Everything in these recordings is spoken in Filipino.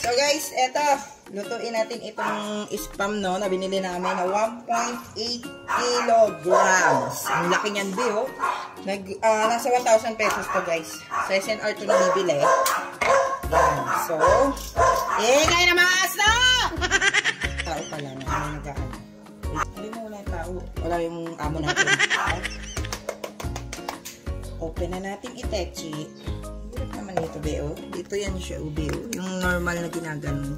So guys, eto. Lutuin natin itong spam no, na binili namin na 1.8 kilograms. Ang laki niyan, B, oh. Nasa 1,000 pesos to guys. Sa SNR to nabibili. Yan. So, kayo na mga aso! Tao pala na. Ano nag-aan? Hindi mo wala yung tao. Wala yung amo natin. Open na natin itechi. Hirap naman dito, B, oh. Dito yan siya, B, oh. Yung normal na ginaganon.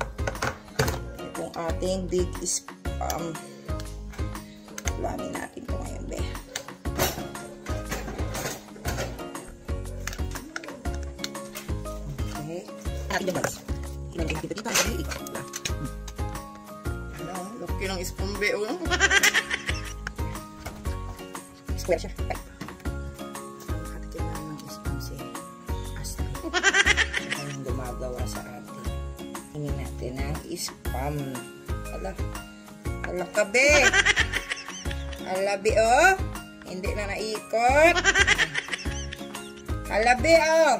Itong ating big spam. Ulamin natin ito ngayon, be. Okay. Ating dabas. Ilagay dito dito. Ano? Laki ng spam, be. Square siya. Okay. Nakatikin lang ng spam si Astrid. Siya yung gumagawa sa atin. Tingin natin ang spam. Ala ka, be. Alabi, oh. Hindi na naikot. Alabi, oh.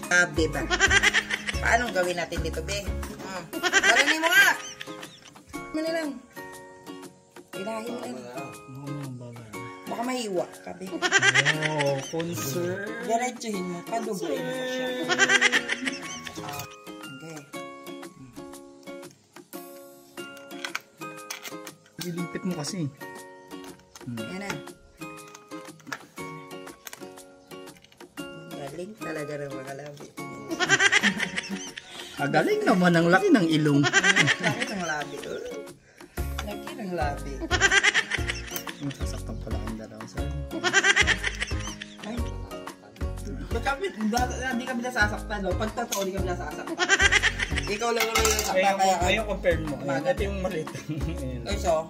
Alabi ba? Paano gawin natin dito, be? Balanin mo nga. Mali lang. Ilahin mo lang. Baka mahiwa ka, be. Oh, concern. Diretsuhin mo. Padubuin mo siya. Okay. Ilipit mo kasi. Yan na. Galing talaga ng mga labi. Galing naman ang laki ng ilong. Laki ng labi. Laki ng labi. Sasaktan pala ang dalawa sa Ay. Hindi kami nasasaktan, no? Pag totoo, hindi kami nasasaktan. Ikaw lang naman yung nasaktan. Ngayon compare mo. Ito yung maliit. Okay, so,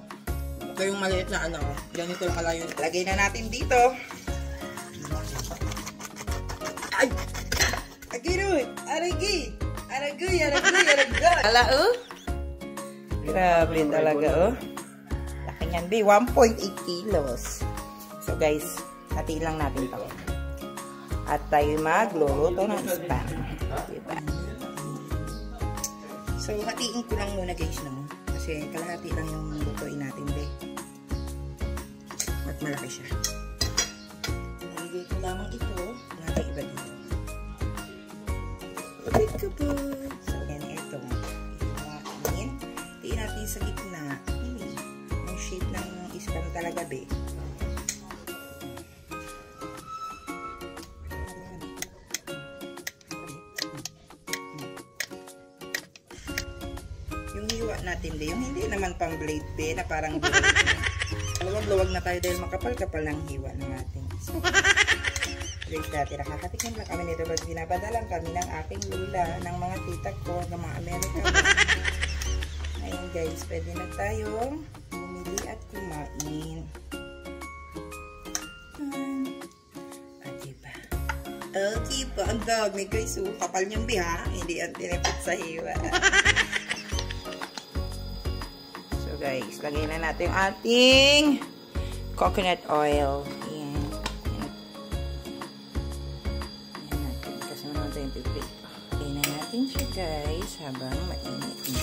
ito yung maliit na ano. Ganito lang kalayo. Lagay na natin dito. Ay! Agiro! Aragi! Aragoy! Ala, oh! Grabe talaga, oh. Laki niyan, B. 1.8 kilos. So, guys, hatiin lang natin ito. At tayo magluluto ng spam. Diba? So, hatiin ko lang muna, guys, no? Kasi kalahati lang yung lutuin natin, be. At malaki siya. Nalagay ko lamang ito. Nalagay iba dito. Okay ka po. So, yan ito. Iwain. Tiin natin sa gitna. Yung shape ng spam talaga, be. Yung hiwa natin, be. Yung hindi naman pang blade, be. Na parang blade. Luwag-luwag na tayo dahil makapal-kapal ng hiwa ng ating guys, dati nakakatikin lang kami nito ba't binabadalan kami ng aking lula, ng mga tita ko, ng mga Amerika. Ngayon guys, pwede na tayong bumili at kumain. Diba? Okay pa, ang dami guys. Kapal niyang biha, hindi ang tinipid sa hiwa. So guys, lagay na natin yung ating coconut oil. Siya guys habang mainit na.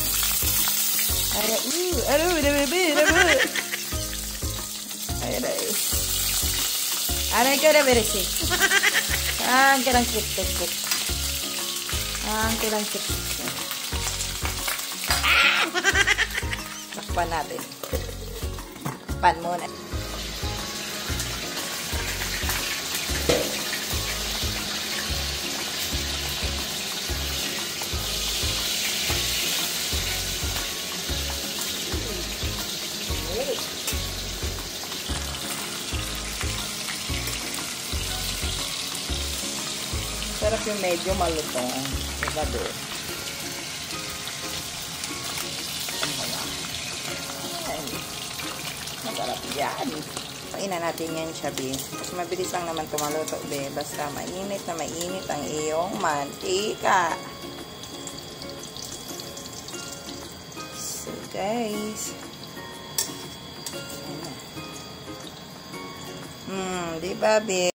Aray ka na beresin. Ang kirang kit. Takpan natin. Takpan muna. Sarap yung medyo malutong. Diba doon? Masarap yan. Paina natin yan siya, be. Mas mabilis lang naman tumaluto, be. Basta mainit na mainit ang iyong mantika. So, guys. Diba, be?